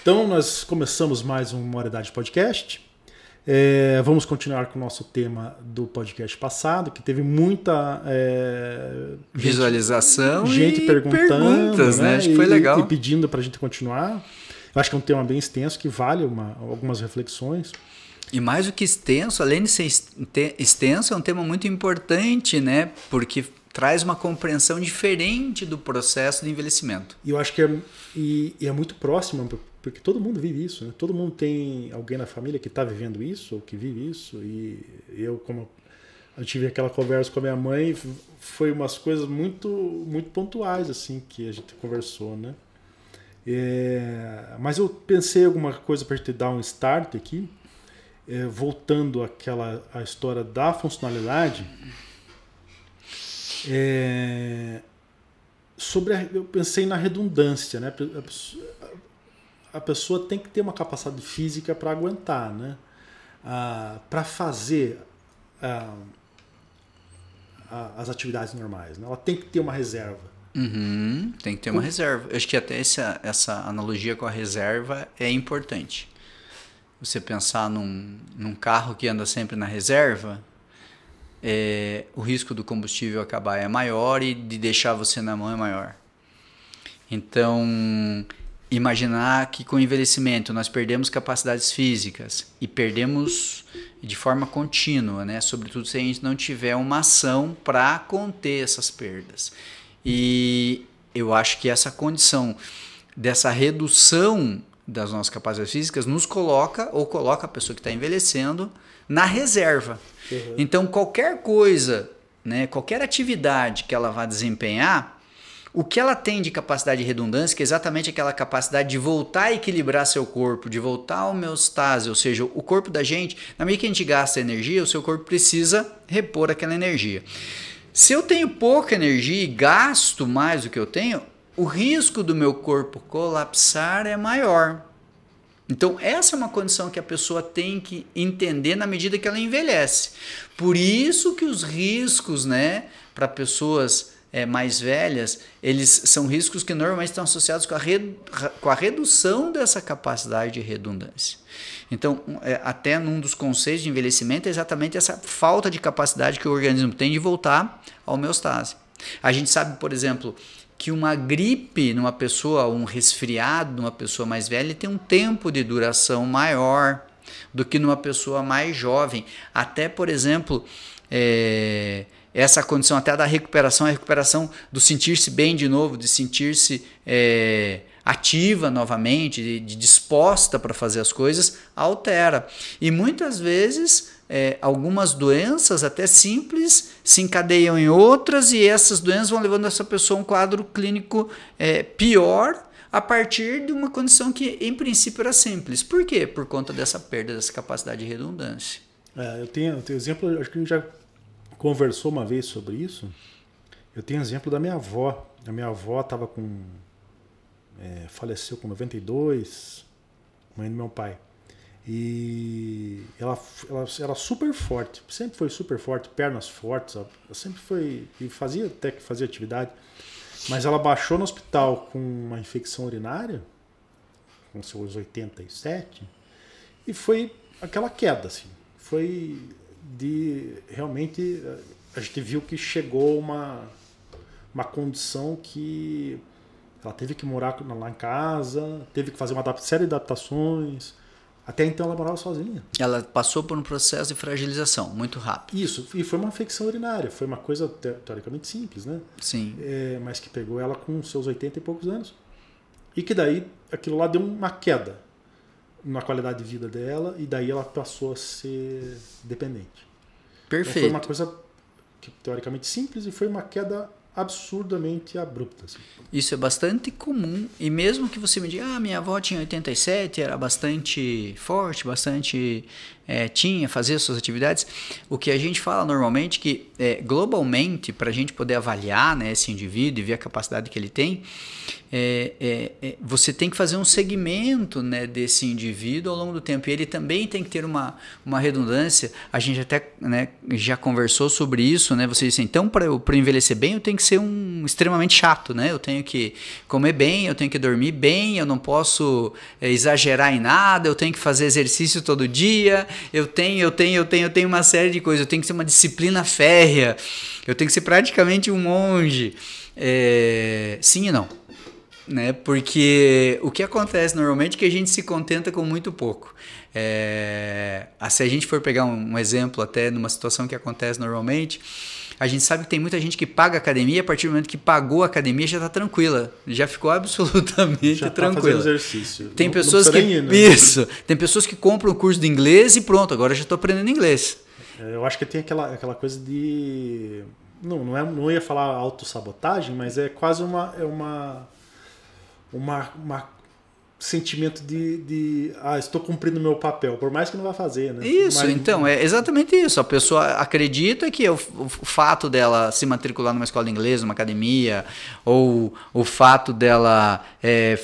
Então, nós começamos mais um Moralidade Podcast. Vamos continuar com o nosso tema do podcast passado, que teve muita visualização gente e perguntando, perguntas, né? Acho que foi legal. E pedindo para a gente continuar. Eu acho que é um tema bem extenso, que vale algumas reflexões. E mais do que extenso, além de ser extenso, é um tema muito importante, né? Porque traz uma compreensão diferente do processo de envelhecimento. E eu acho que é muito próximo, porque todo mundo vive isso, né? Todo mundo tem alguém na família que está vivendo isso, ou que vive isso. E como eu tive aquela conversa com a minha mãe, foi umas coisas muito, muito pontuais assim que a gente conversou, né? Mas eu pensei alguma coisa para te dar um start aqui, voltando à história da funcionalidade. Eu pensei na redundância, né? A pessoa tem que ter uma capacidade física para aguentar, né? Para fazer as atividades normais, né? Ela tem que ter uma reserva. Tem que ter uma reserva. Eu acho que até essa analogia com a reserva é importante. Você pensar num carro que anda sempre na reserva, o risco do combustível acabar é maior e de deixar você na mão é maior. Então, imaginar que com o envelhecimento nós perdemos capacidades físicas e perdemos de forma contínua, né? Sobretudo se a gente não tiver uma ação para conter essas perdas. E eu acho que essa condição dessa redução das nossas capacidades físicas nos coloca a pessoa que está envelhecendo na reserva. Uhum. Então, qualquer coisa, né, qualquer atividade que ela vá desempenhar, o que ela tem de capacidade de redundância, que é exatamente aquela capacidade de voltar a equilibrar seu corpo, de voltar à homeostase, ou seja, o corpo da gente, na medida que a gente gasta energia, o seu corpo precisa repor aquela energia. Se eu tenho pouca energia e gasto mais do que eu tenho, o risco do meu corpo colapsar é maior. Então, essa é uma condição que a pessoa tem que entender na medida que ela envelhece. Por isso que os riscos, né, para pessoas mais velhas, eles são riscos que normalmente estão associados com a redução dessa capacidade de redundância. Então, até num dos conceitos de envelhecimento é exatamente essa falta de capacidade que o organismo tem de voltar à homeostase. A gente sabe, por exemplo, que uma gripe numa pessoa, um resfriado numa pessoa mais velha, tem um tempo de duração maior do que numa pessoa mais jovem. Até, por exemplo, essa condição até da recuperação, a recuperação do sentir-se bem de novo, de sentir-se ativa novamente, de disposta para fazer as coisas, altera. E muitas vezes algumas doenças até simples se encadeiam em outras e essas doenças vão levando essa pessoa a um quadro clínico pior a partir de uma condição que em princípio era simples. Por quê? Por conta dessa perda dessa capacidade de redundância. Eu tenho exemplo, acho que a gente já conversou uma vez sobre isso. Eu tenho exemplo da minha avó. A minha avó estava faleceu com 92, mãe do meu pai. E ela era super forte, sempre foi super forte, pernas fortes, ela sempre foi, e fazia atividade, mas ela baixou no hospital com uma infecção urinária, com seus 87, e foi aquela queda, assim, foi realmente, a gente viu que chegou uma condição que ela teve que morar lá em casa, teve que fazer uma série de adaptações. Até então ela morava sozinha. Ela passou por um processo de fragilização muito rápido. Isso, e foi uma infecção urinária. Foi uma coisa teoricamente simples, né? Sim. Mas que pegou ela com seus 80 e poucos anos. E que daí aquilo lá deu uma queda na qualidade de vida dela e daí ela passou a ser dependente. Perfeito. Então foi uma coisa que, teoricamente simples e foi uma queda absurdamente abrupta. Assim. Isso é bastante comum. E mesmo que você me diga, minha avó tinha 87, era bastante forte, bastante tinha, fazia suas atividades. O que a gente fala normalmente que globalmente, para a gente poder avaliar, né, esse indivíduo e ver a capacidade que ele tem, você tem que fazer um segmento, né, desse indivíduo ao longo do tempo. E ele também tem que ter uma redundância. A gente até, né, já conversou sobre isso, né? Você disse, então, para eu envelhecer bem, eu tenho que ser extremamente chato, né? Eu tenho que comer bem, eu tenho que dormir bem, eu não posso exagerar em nada, eu tenho que fazer exercício todo dia, eu tenho uma série de coisas, eu tenho que ser uma disciplina férrea, eu tenho que ser praticamente um monge. Sim e não. Né? Porque o que acontece normalmente é que a gente se contenta com muito pouco. Se a gente for pegar um exemplo até numa situação que acontece normalmente, a gente sabe que tem muita gente que paga academia, a partir do momento que pagou a academia já está tranquila, já ficou absolutamente já tranquila. Tá fazendo exercício. Tem pessoas que ir, né? Isso, tem pessoas que compram o curso de inglês e pronto, agora já estou aprendendo inglês. Eu acho que tem aquela coisa de não ia falar autossabotagem, mas é quase uma sentimento de estou cumprindo meu papel, por mais que não vá fazer, né? Isso, então, é exatamente isso. A pessoa acredita que o fato dela se matricular numa escola de inglês, numa academia, ou o fato dela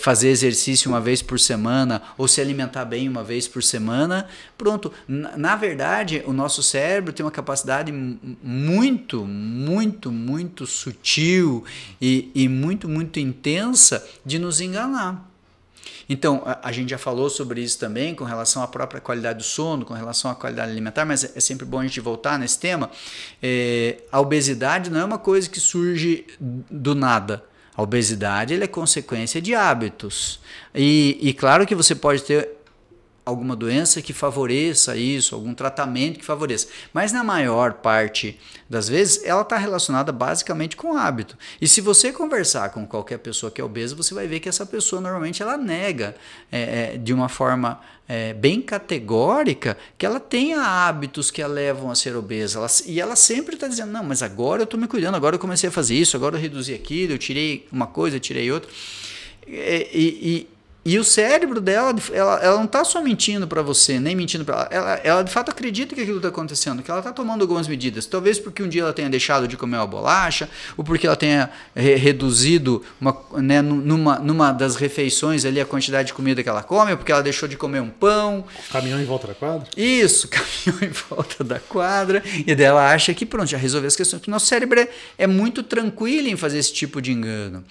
fazer exercício uma vez por semana, ou se alimentar bem uma vez por semana, pronto. Na verdade, o nosso cérebro tem uma capacidade muito, muito, muito sutil e muito, muito intensa de nos enganar. Então, a gente já falou sobre isso também, com relação à própria qualidade do sono, com relação à qualidade alimentar, mas é sempre bom a gente voltar nesse tema. A obesidade não é uma coisa que surge do nada. A obesidade ela é consequência de hábitos. E claro que você pode ter alguma doença que favoreça isso, algum tratamento que favoreça. Mas na maior parte das vezes, ela está relacionada basicamente com hábito. E se você conversar com qualquer pessoa que é obesa, você vai ver que essa pessoa normalmente ela nega de uma forma bem categórica que ela tenha hábitos que a levam a ser obesa. E ela sempre está dizendo, não, mas agora eu estou me cuidando, agora eu comecei a fazer isso, agora eu reduzi aquilo, eu tirei uma coisa, eu tirei outra. E o cérebro dela, ela não está só mentindo para você, nem mentindo para ela. Ela de fato acredita que aquilo está acontecendo, que ela está tomando algumas medidas. Talvez porque um dia ela tenha deixado de comer uma bolacha, ou porque ela tenha reduzido numa das refeições ali a quantidade de comida que ela come, ou porque ela deixou de comer um pão. Caminhão em volta da quadra? Isso, caminhão em volta da quadra. E daí ela acha que pronto, já resolveu as questões. Porque nosso cérebro é muito tranquilo em fazer esse tipo de engano.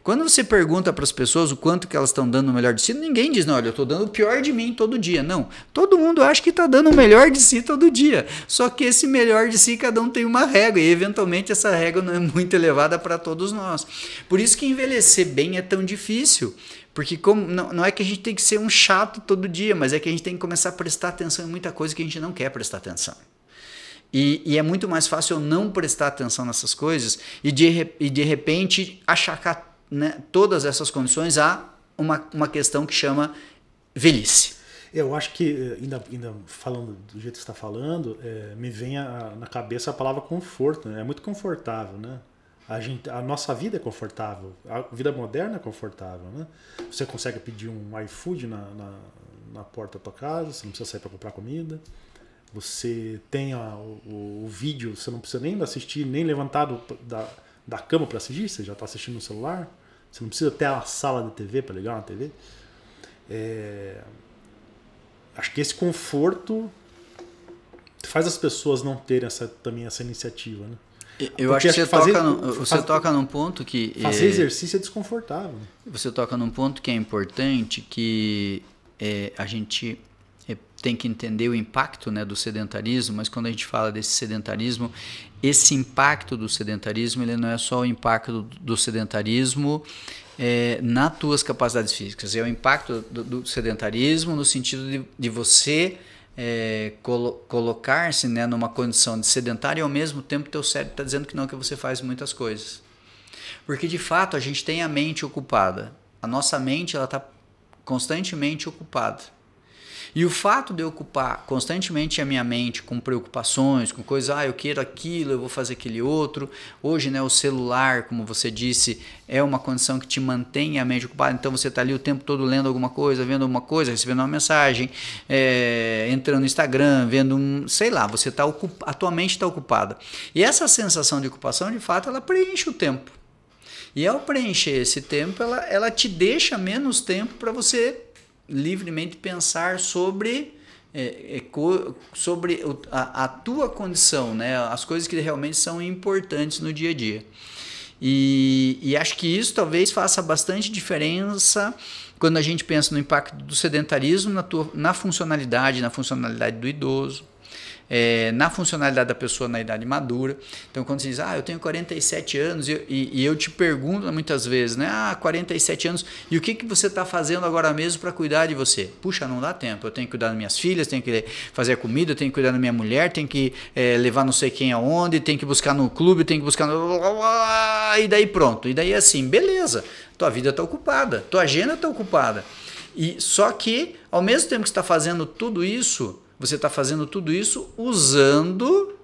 Quando você pergunta para as pessoas o quanto que elas estão dando o melhor de si, ninguém diz, não, olha, eu estou dando o pior de mim todo dia. Não, todo mundo acha que está dando o melhor de si todo dia. Só que esse melhor de si, cada um tem uma régua, e eventualmente essa régua não é muito elevada para todos nós. Por isso que envelhecer bem é tão difícil. Porque não é que a gente tem que ser um chato todo dia, mas é que a gente tem que começar a prestar atenção em muita coisa que a gente não quer prestar atenção. E é muito mais fácil eu não prestar atenção nessas coisas e de repente achacar, né, todas essas condições a uma questão que chama velhice. Eu acho que, ainda falando do jeito que você está falando, me vem na cabeça a palavra conforto, né? É muito confortável, né? A nossa vida é confortável, a vida moderna é confortável, né? Você consegue pedir um iFood na porta da tua casa, você não precisa sair para comprar comida. Você tem o vídeo, você não precisa nem assistir, nem levantar da cama para assistir, você já está assistindo no celular. Você não precisa ter a sala de TV para ligar uma TV. Acho que esse conforto faz as pessoas não terem também essa iniciativa, né? Eu acho que você toca num ponto que... Fazer exercício é desconfortável. Você toca num ponto que é importante, que a gente tem que entender o impacto, né, do sedentarismo, mas quando a gente fala desse sedentarismo, esse impacto do sedentarismo, ele não é só o impacto do sedentarismo nas tuas capacidades físicas, é o impacto do sedentarismo no sentido de você colocar-se, né, numa condição de sedentário e ao mesmo tempo teu cérebro está dizendo que não, que você faz muitas coisas. Porque de fato a gente tem a mente ocupada, a nossa mente está constantemente ocupada. E o fato de eu ocupar constantemente a minha mente com preocupações, com coisas, eu quero aquilo, eu vou fazer aquele outro. Hoje, né, o celular, como você disse, é uma condição que te mantém a mente ocupada. Então você está ali o tempo todo lendo alguma coisa, vendo alguma coisa, recebendo uma mensagem, entrando no Instagram, vendo sei lá, você tá a tua mente está ocupada. E essa sensação de ocupação, de fato, ela preenche o tempo. E ao preencher esse tempo, ela te deixa menos tempo para você livremente pensar sobre a tua condição, né? As coisas que realmente são importantes no dia a dia. E acho que isso talvez faça bastante diferença quando a gente pensa no impacto do sedentarismo na funcionalidade do idoso, na funcionalidade da pessoa na idade madura. Então, quando você diz, eu tenho 47 anos, e eu te pergunto muitas vezes, né? 47 anos, e o que você está fazendo agora mesmo para cuidar de você? Puxa, não dá tempo, eu tenho que cuidar das minhas filhas, tenho que fazer a comida, tenho que cuidar da minha mulher, tenho que levar não sei quem aonde, tenho que buscar no clube, tenho que buscar e daí pronto, e daí assim, beleza, tua vida está ocupada, tua agenda está ocupada. Só que, ao mesmo tempo que você está fazendo tudo isso, você está fazendo tudo isso usando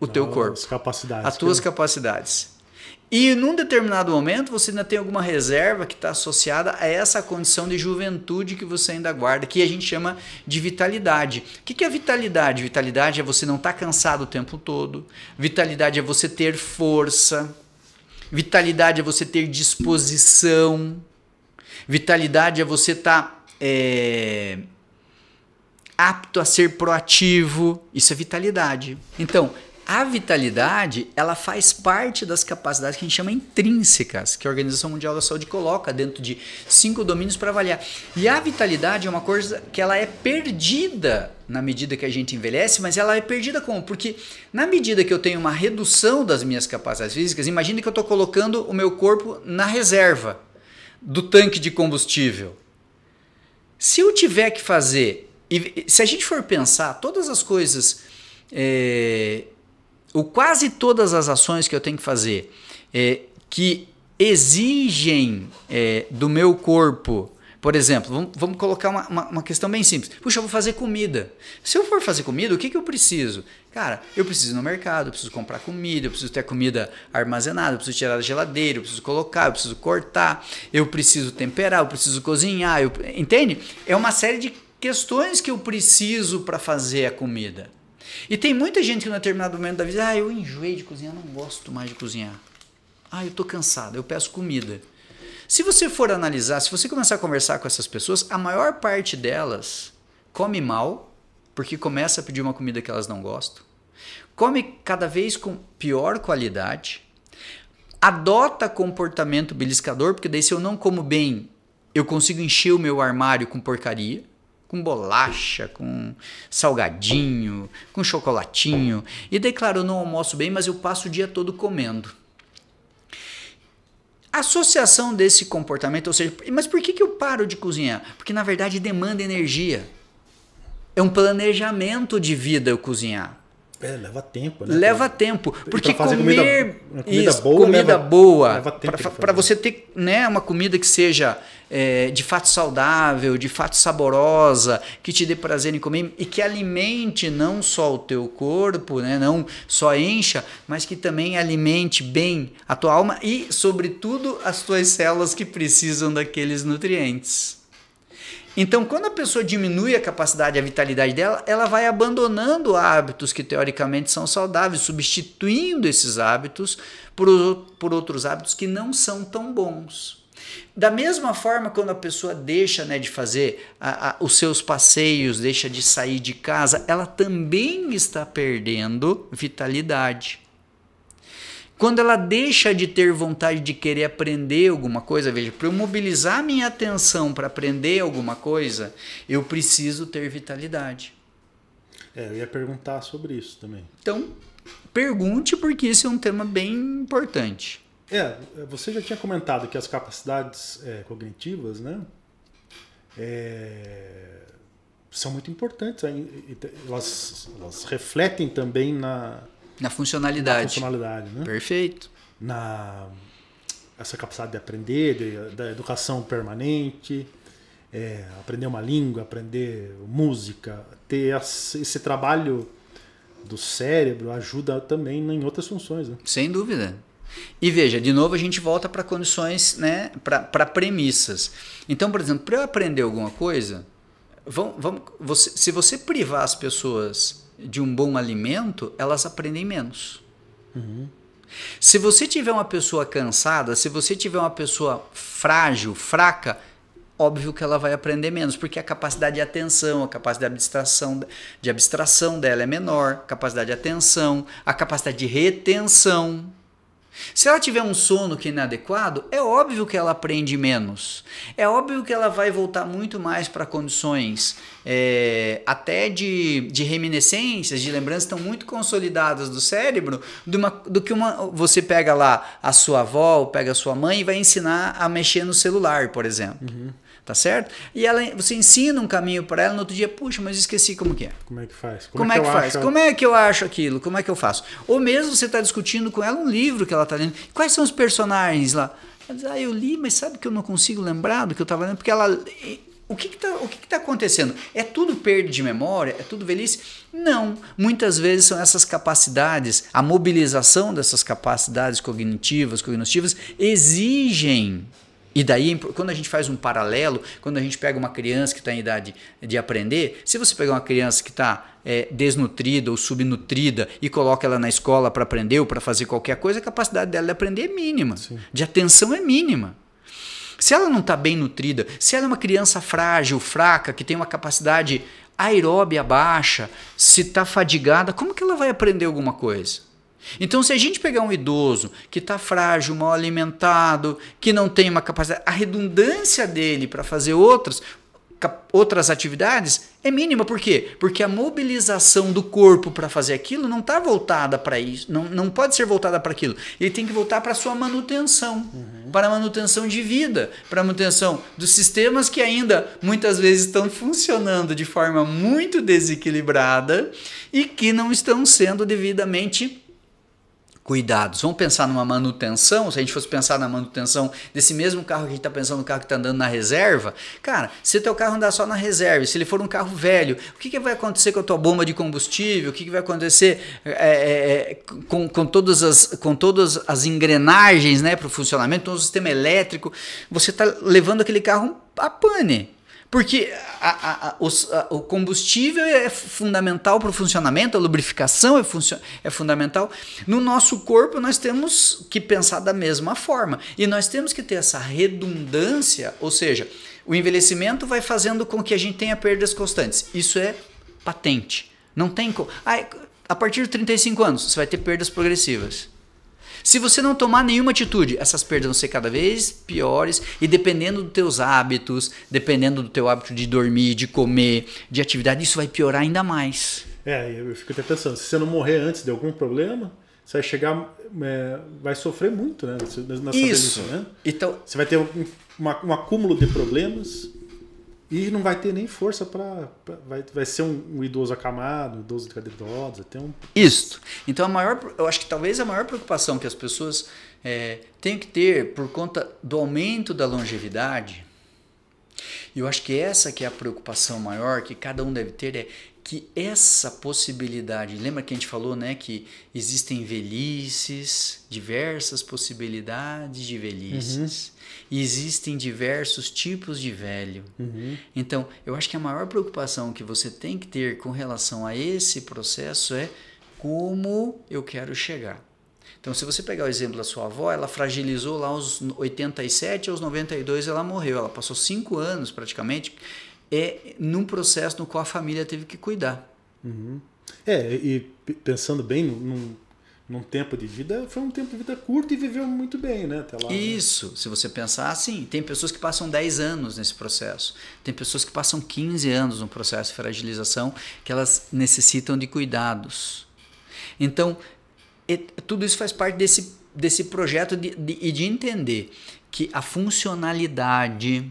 o teu corpo, as tuas capacidades. E num determinado momento você ainda tem alguma reserva que está associada a essa condição de juventude que você ainda guarda, que a gente chama de vitalidade. O que é vitalidade? Vitalidade é você não estar cansado o tempo todo. Vitalidade é você ter força. Vitalidade é você ter disposição. Vitalidade é você estar apto a ser proativo. Isso é vitalidade. Então, a vitalidade, ela faz parte das capacidades que a gente chama intrínsecas, que a Organização Mundial da Saúde coloca dentro de 5 domínios para avaliar. E a vitalidade é uma coisa que ela é perdida na medida que a gente envelhece, mas ela é perdida como? Porque na medida que eu tenho uma redução das minhas capacidades físicas, imagine que eu estou colocando o meu corpo na reserva do tanque de combustível. Se eu tiver que fazer, e se a gente for pensar, todas as coisas, ou quase todas as ações que eu tenho que fazer, que exigem do meu corpo, por exemplo, vamos colocar uma questão bem simples. Puxa, eu vou fazer comida. Se eu for fazer comida, o que eu preciso? Cara, eu preciso ir no mercado, eu preciso comprar comida, eu preciso ter a comida armazenada, eu preciso tirar da geladeira, eu preciso colocar, eu preciso cortar, eu preciso temperar, eu preciso cozinhar, entende? É uma série de questões que eu preciso para fazer a comida. E tem muita gente que, em determinado momento da vida, eu enjoei de cozinhar, não gosto mais de cozinhar. Eu estou cansado, eu peço comida. Se você for analisar, se você começar a conversar com essas pessoas, a maior parte delas come mal, porque começa a pedir uma comida que elas não gostam, come cada vez com pior qualidade, adota comportamento beliscador, porque daí se eu não como bem, eu consigo encher o meu armário com porcaria, com bolacha, com salgadinho, com chocolatinho. E daí, claro, eu não almoço bem, mas eu passo o dia todo comendo. A associação desse comportamento, ou seja, mas por que eu paro de cozinhar? Porque, na verdade, demanda energia. É um planejamento de vida eu cozinhar. Leva tempo, né? Leva tempo. Porque comer comida boa leva tempo para você ter, né, uma comida que seja de fato saudável, de fato saborosa, que te dê prazer em comer e que alimente não só o teu corpo, né, não só encha, mas que também alimente bem a tua alma e, sobretudo, as tuas células que precisam daqueles nutrientes. Então, quando a pessoa diminui a capacidade, a vitalidade dela, ela vai abandonando hábitos que teoricamente são saudáveis, substituindo esses hábitos por outros hábitos que não são tão bons. Da mesma forma, quando a pessoa deixa, né, de fazer os seus passeios, deixa de sair de casa, ela também está perdendo vitalidade. Quando ela deixa de ter vontade de querer aprender alguma coisa, veja, para eu mobilizar minha atenção para aprender alguma coisa, eu preciso ter vitalidade. Eu ia perguntar sobre isso também. Então, pergunte, porque isso é um tema bem importante. Você já tinha comentado que as capacidades cognitivas, né, são muito importantes. Elas refletem também na funcionalidade, né? Perfeito. Essa capacidade de aprender, da educação permanente. aprender uma língua, aprender música, ter esse trabalho do cérebro ajuda também em outras funções, né? Sem dúvida. E veja, de novo a gente volta para condições, né, para premissas. Então, por exemplo, para eu aprender alguma coisa, se você privar as pessoas de um bom alimento, elas aprendem menos. Uhum. Se você tiver uma pessoa cansada, se você tiver uma pessoa frágil, fraca, óbvio que ela vai aprender menos, porque a capacidade de atenção, a capacidade de abstração dela é menor, a capacidade de atenção, a capacidade de retenção. Se ela tiver um sono que é inadequado, é óbvio que ela aprende menos. É óbvio que ela vai voltar muito mais para condições até de reminiscências, de lembranças que estão muito consolidadas do cérebro, do que você pega lá a sua avó, ou pega a sua mãe e vai ensinar a mexer no celular, por exemplo. Uhum. Tá certo? E você ensina um caminho para ela, no outro dia, puxa, mas esqueci como que é. Como é que faz? Como é que faz? Como é que eu acho aquilo? Como é que eu faço? Ou mesmo você está discutindo com ela um livro que ela está lendo. Quais são os personagens lá? Ela diz, eu li, mas sabe que eu não consigo lembrar do que eu estava lendo? Porque ela... O que está acontecendo? É tudo perda de memória? É tudo velhice? Não. Muitas vezes são essas capacidades, a mobilização dessas capacidades cognitivas exigem. E daí, quando a gente faz um paralelo, quando a gente pega uma criança que está em idade de aprender, se você pegar uma criança que está desnutrida ou subnutrida e coloca ela na escola para aprender ou para fazer qualquer coisa, a capacidade dela de aprender é mínima, Sim. De atenção é mínima. Se ela não está bem nutrida, se ela é uma criança frágil, fraca, que tem uma capacidade aeróbia baixa, se está fadigada, como que ela vai aprender alguma coisa? Então, se a gente pegar um idoso que está frágil, mal alimentado, que não tem uma capacidade, a redundância dele para fazer outras atividades é mínima. Por quê? Porque a mobilização do corpo para fazer aquilo não está voltada para isso, não pode ser voltada para aquilo. Ele tem que voltar para a sua manutenção, para a manutenção de vida, para a manutenção dos sistemas que ainda muitas vezes estão funcionando de forma muito desequilibrada e que não estão sendo devidamente cuidados. Vamos pensar numa manutenção, se a gente fosse pensar na manutenção desse mesmo carro que a gente está pensando no carro que está andando na reserva, cara, se o teu carro andar só na reserva, se ele for um carro velho, o que vai acontecer com a tua bomba de combustível? O que vai acontecer com todas as engrenagens, né, para o funcionamento, todo o sistema elétrico? Você está levando aquele carro a pane. Porque o combustível é fundamental para o funcionamento, a lubrificação é fundamental. No nosso corpo nós temos que pensar da mesma forma. E nós temos que ter essa redundância, ou seja, o envelhecimento vai fazendo com que a gente tenha perdas constantes. Isso é patente. Não tem como. A partir de 35 anos você vai ter perdas progressivas. Se você não tomar nenhuma atitude, essas perdas vão ser cada vez piores e dependendo dos teus hábitos, dependendo do teu hábito de dormir, de comer, de atividade, isso vai piorar ainda mais. Eu fico até pensando, se você não morrer antes de algum problema, você vai chegar, vai sofrer muito, né? Nessa isso. Velhice, né? Então, você vai ter um acúmulo de problemas e não vai ter nem força para... Vai ser um idoso acamado, um idoso de cadeira de rodas. Isso. Então, eu acho que talvez a maior preocupação que as pessoas têm que ter por conta do aumento da longevidade, e eu acho que essa que é a preocupação maior que cada um deve ter, é que essa possibilidade, lembra que a gente falou, né, que existem velhices, diversas possibilidades de velhices, e existem diversos tipos de velho. Então, eu acho que a maior preocupação que você tem que ter com relação a esse processo é como eu quero chegar. Então, se você pegar o exemplo da sua avó, ela fragilizou lá aos 87, aos 92 ela morreu, ela passou 5 anos praticamente num processo no qual a família teve que cuidar. E pensando bem num tempo de vida, foi um tempo de vida curto e viveu muito bem, né? Até lá, isso, se você pensar assim, tem pessoas que passam 10 anos nesse processo, tem pessoas que passam 15 anos no processo de fragilização, que elas necessitam de cuidados. Então, tudo isso faz parte desse projeto de entender que a funcionalidade,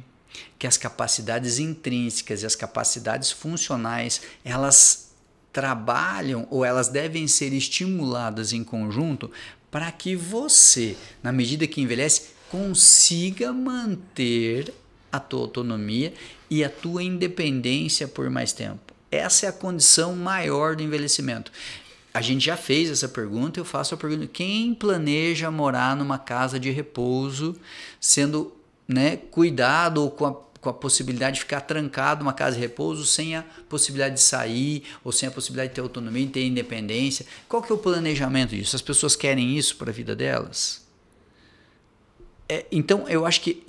que as capacidades intrínsecas e as capacidades funcionais, elas trabalham ou elas devem ser estimuladas em conjunto para que você, na medida que envelhece, consiga manter a tua autonomia e a tua independência por mais tempo. Essa é a condição maior do envelhecimento. A gente já fez essa pergunta, eu faço a pergunta: quem planeja morar numa casa de repouso, sendo, né, cuidado ou com a possibilidade de ficar trancado numa casa de repouso sem a possibilidade de sair ou sem a possibilidade de ter autonomia e ter independência? Qual que é o planejamento disso? As pessoas querem isso para a vida delas? Então, eu acho que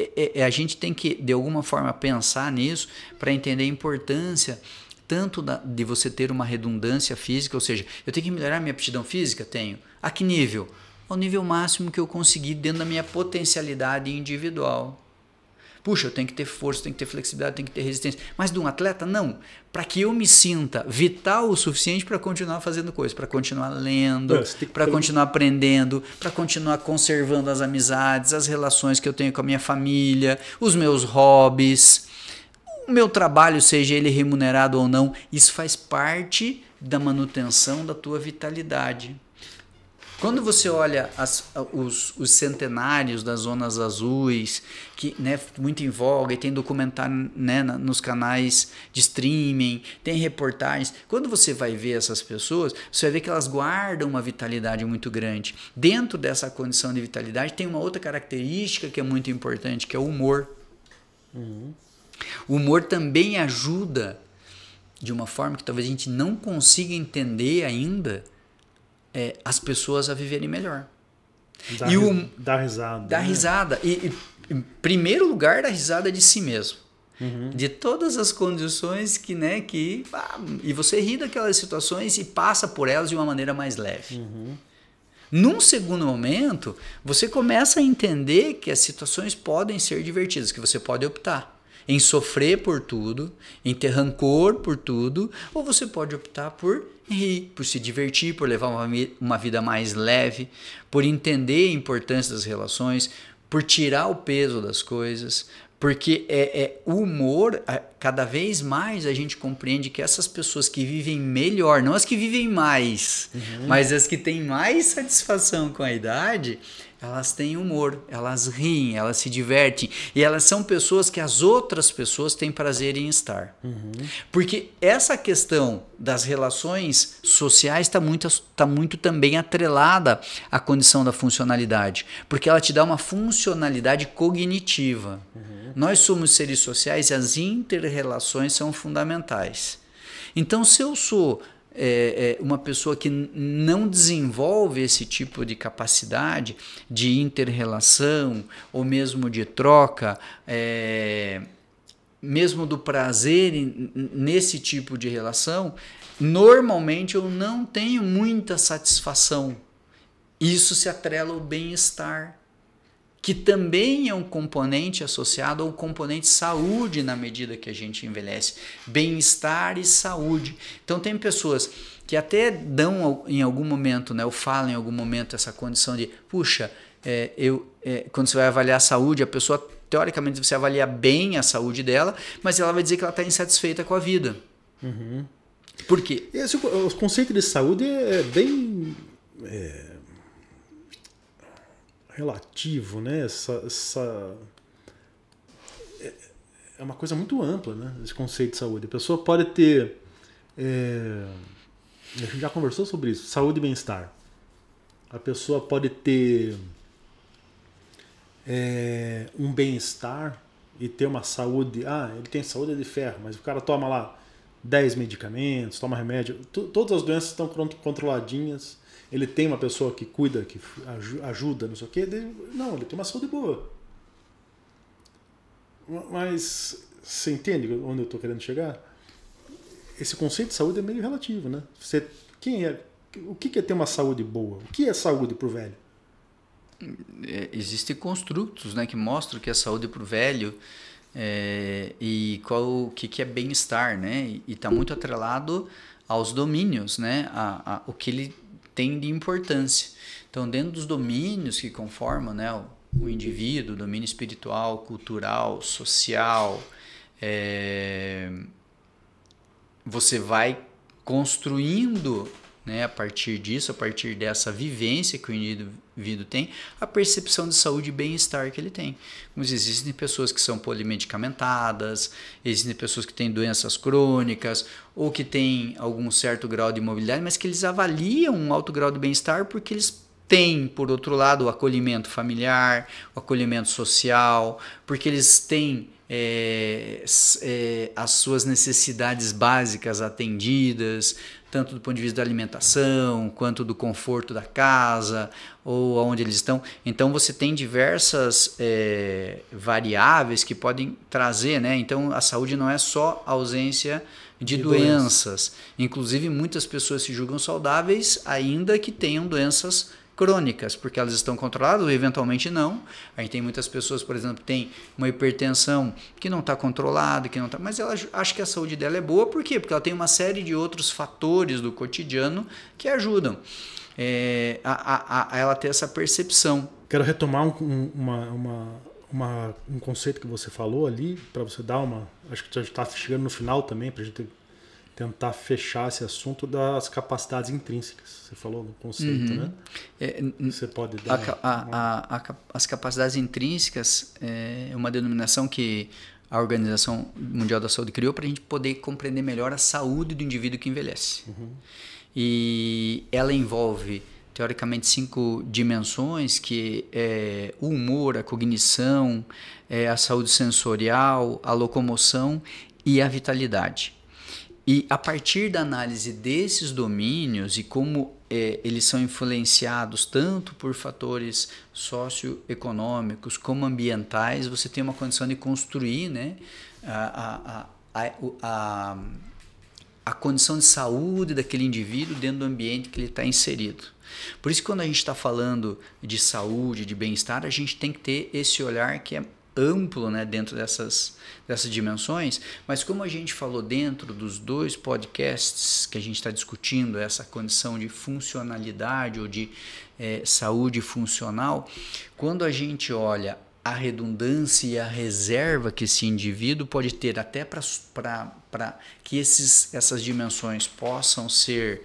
a gente tem que, de alguma forma, pensar nisso para entender a importância tanto de você ter uma redundância física, ou seja, eu tenho que melhorar minha aptidão física? Tenho. A que nível? Ao nível máximo que eu conseguir dentro da minha potencialidade individual. Puxa, eu tenho que ter força, tenho que ter flexibilidade, tenho que ter resistência. Mas de um atleta, não. Para que eu me sinta vital o suficiente para continuar fazendo coisas, para continuar lendo, para continuar aprendendo, para continuar conservando as amizades, as relações que eu tenho com a minha família, os meus hobbies, o meu trabalho, seja ele remunerado ou não, isso faz parte da manutenção da tua vitalidade. Quando você olha os centenários das zonas azuis, que, né, muito em voga, e tem documentário, né, nos canais de streaming, tem reportagens, quando você vai ver essas pessoas, você vai ver que elas guardam uma vitalidade muito grande. Dentro dessa condição de vitalidade tem uma outra característica que é muito importante, que é o humor. Uhum. O humor também ajuda, de uma forma que talvez a gente não consiga entender ainda, as pessoas a viverem melhor. Dá risada. Dá risada. E, em primeiro lugar, dá risada de si mesmo. Uhum. De todas as condições e você ri daquelas situações e passa por elas de uma maneira mais leve. Uhum. Num segundo momento, você começa a entender que as situações podem ser divertidas, que você pode optar em sofrer por tudo, em ter rancor por tudo, ou você pode optar por rir, por se divertir, por levar uma vida mais leve, por entender a importância das relações, por tirar o peso das coisas, porque o humor, cada vez mais a gente compreende que essas pessoas que vivem melhor, não as que vivem mais, mas as que têm mais satisfação com a idade, elas têm humor, elas riem, elas se divertem, e elas são pessoas que as outras pessoas têm prazer em estar. Uhum. Porque essa questão das relações sociais está muito também atrelada à condição da funcionalidade, porque ela te dá uma funcionalidade cognitiva. Uhum. Nós somos seres sociais e as inter-relações são fundamentais. Então, se eu sou uma pessoa que não desenvolve esse tipo de capacidade de inter-relação ou mesmo de troca, mesmo do prazer nesse tipo de relação, normalmente eu não tenho muita satisfação. Isso se atrela ao bem-estar, que também é um componente associado ao componente saúde na medida que a gente envelhece. Bem-estar e saúde. Então tem pessoas que até dão em algum momento, né, ou falam em algum momento essa condição de, puxa, quando você vai avaliar a saúde, a pessoa, teoricamente, você avalia bem a saúde dela, mas ela vai dizer que ela está insatisfeita com a vida. Uhum. Por quê? O conceito de saúde é bem... relativo, né? É uma coisa muito ampla, né? Esse conceito de saúde. A pessoa pode ter... a gente já conversou sobre isso. Saúde e bem-estar. A pessoa pode ter um bem-estar e ter uma saúde... ele tem saúde de ferro, mas o cara toma lá 10 medicamentos, toma remédio. Todas as doenças estão controladinhas. Ele tem uma pessoa que cuida, que ajuda, não sei o quê. Não, ele tem uma saúde boa. Mas você entende onde eu estou querendo chegar? Esse conceito de saúde é meio relativo, né? O que é ter uma saúde boa? O que é saúde para o velho? Existem construtos, né, que mostram que é saúde para o velho e o que é bem-estar, né? E está muito atrelado aos domínios, né? O que ele tem de importância. Então, dentro dos domínios que conformam, né, o indivíduo, domínio espiritual, cultural, social, você vai construindo, né, a partir disso, a partir dessa vivência que o indivíduo tem, a percepção de saúde e bem-estar que ele tem. Mas existem pessoas que são polimedicamentadas, existem pessoas que têm doenças crônicas ou que têm algum certo grau de imobilidade, mas que eles avaliam um alto grau de bem-estar porque eles têm, por outro lado, o acolhimento familiar, o acolhimento social, porque eles têm as suas necessidades básicas atendidas, tanto do ponto de vista da alimentação, quanto do conforto da casa, ou onde eles estão. Então, você tem diversas variáveis que podem trazer, né? Então, a saúde não é só ausência de doenças. Inclusive, muitas pessoas se julgam saudáveis, ainda que tenham doenças crônicas, porque elas estão controladas ou eventualmente não. A gente tem muitas pessoas, por exemplo, que tem uma hipertensão que não está controlada, que não tá, mas ela acha que a saúde dela é boa, por quê? Porque ela tem uma série de outros fatores do cotidiano que ajudam a ela ter essa percepção. Quero retomar um conceito que você falou ali, para você dar uma... Acho que já está chegando no final também, para a gente tentar fechar esse assunto das capacidades intrínsecas. Você falou no conceito, né? Você pode dar... As capacidades intrínsecas é uma denominação que a Organização Mundial da Saúde criou para a gente poder compreender melhor a saúde do indivíduo que envelhece. E ela envolve, teoricamente, 5 dimensões, que é o humor, a cognição, a saúde sensorial, a locomoção e a vitalidade. E a partir da análise desses domínios e como eles são influenciados tanto por fatores socioeconômicos como ambientais, você tem uma condição de construir, né, a condição de saúde daquele indivíduo dentro do ambiente que ele está inserido. Por isso que quando a gente está falando de saúde, de bem-estar, a gente tem que ter esse olhar que é amplo, né, dentro dessas dimensões, mas como a gente falou dentro dos 2 podcasts que a gente está discutindo essa condição de funcionalidade ou de saúde funcional, quando a gente olha a redundância e a reserva que esse indivíduo pode ter até para que essas dimensões possam ser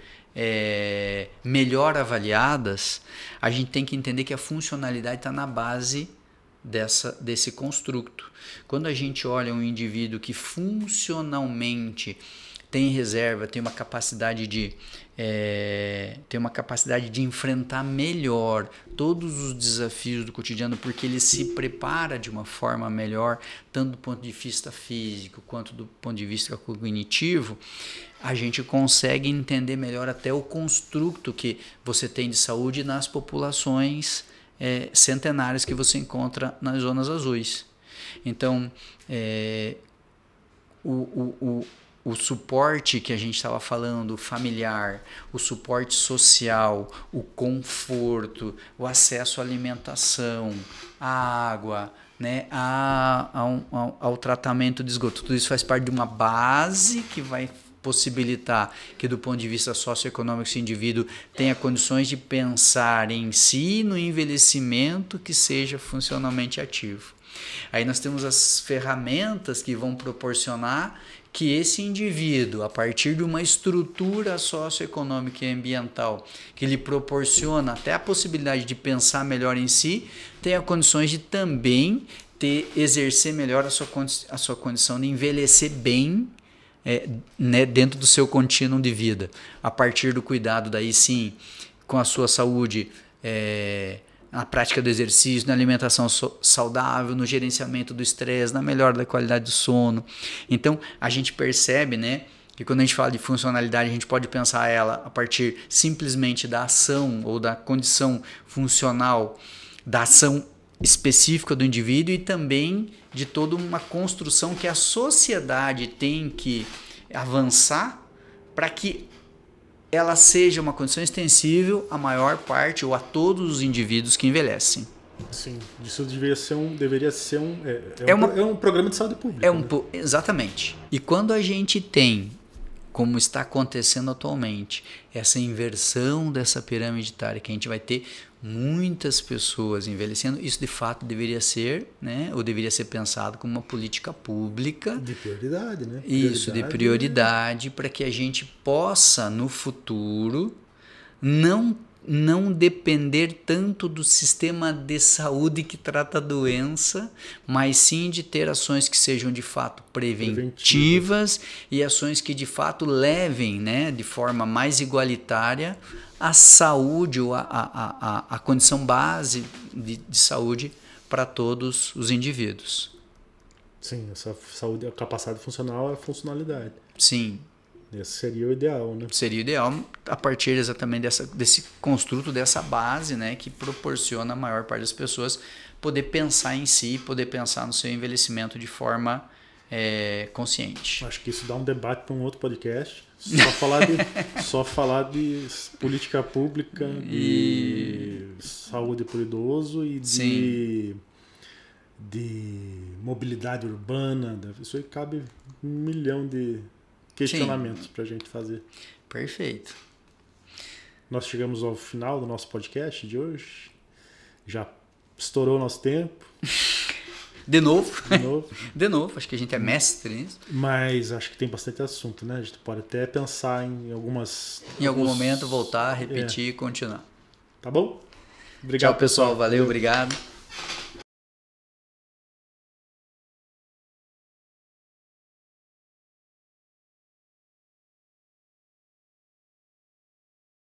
melhor avaliadas, a gente tem que entender que a funcionalidade está na base desse construto. Quando a gente olha um indivíduo que funcionalmente tem reserva, tem uma capacidade de enfrentar melhor todos os desafios do cotidiano, porque ele se prepara de uma forma melhor, tanto do ponto de vista físico quanto do ponto de vista cognitivo, a gente consegue entender melhor até o construto que você tem de saúde nas populações centenárias que você encontra nas zonas azuis. Então, o suporte que a gente estava falando, familiar, o suporte social, o conforto, o acesso à alimentação, à água, né, ao tratamento de esgoto, tudo isso faz parte de uma base que vai possibilitar que, do ponto de vista socioeconômico, esse indivíduo tenha condições de pensar em si no envelhecimento que seja funcionalmente ativo. Aí nós temos as ferramentas que vão proporcionar que esse indivíduo, a partir de uma estrutura socioeconômica e ambiental que lhe proporciona até a possibilidade de pensar melhor em si, tenha condições de também exercer melhor a sua condição de envelhecer bem, né, dentro do seu contínuo de vida, a partir do cuidado daí sim com a sua saúde, na prática do exercício, na alimentação saudável, no gerenciamento do estresse, na melhora da qualidade do sono. Então a gente percebe, né, que quando a gente fala de funcionalidade, a gente pode pensar ela a partir simplesmente da ação ou da condição funcional, da ação específica do indivíduo e também de toda uma construção que a sociedade tem que avançar para que ela seja uma condição extensível à maior parte ou a todos os indivíduos que envelhecem. Sim, isso deveria ser um programa de saúde pública. Né? Exatamente. E quando a gente tem, como está acontecendo atualmente, essa inversão dessa pirâmide etária, que a gente vai ter muitas pessoas envelhecendo, isso de fato deveria ser, né, ou deveria ser pensado como uma política pública. De prioridade, né? Isso, de prioridade, para que a gente possa, no futuro, não depender tanto do sistema de saúde que trata a doença, mas sim de ter ações que sejam de fato preventivas e ações que de fato levem, né, de forma mais igualitária a saúde ou a condição base de saúde para todos os indivíduos. Sim, essa saúde, a capacidade funcional é a funcionalidade. Sim. Esse seria o ideal, né? Seria o ideal a partir exatamente desse construto, dessa base, né, que proporciona a maior parte das pessoas poder pensar em si, poder pensar no seu envelhecimento de forma consciente. Acho que isso dá um debate para um outro podcast. Só falar de política pública, de saúde para o idoso e de mobilidade urbana. Isso aí cabe 1 milhão de questionamentos para a gente fazer. Perfeito. Nós chegamos ao final do nosso podcast de hoje. Já estourou o nosso tempo. De novo. De novo. Acho que a gente é mestre nisso. Mas acho que tem bastante assunto, né? A gente pode até pensar em algum momento voltar, repetir e continuar. Tá bom? Obrigado, tchau, pessoal. Valeu, obrigado.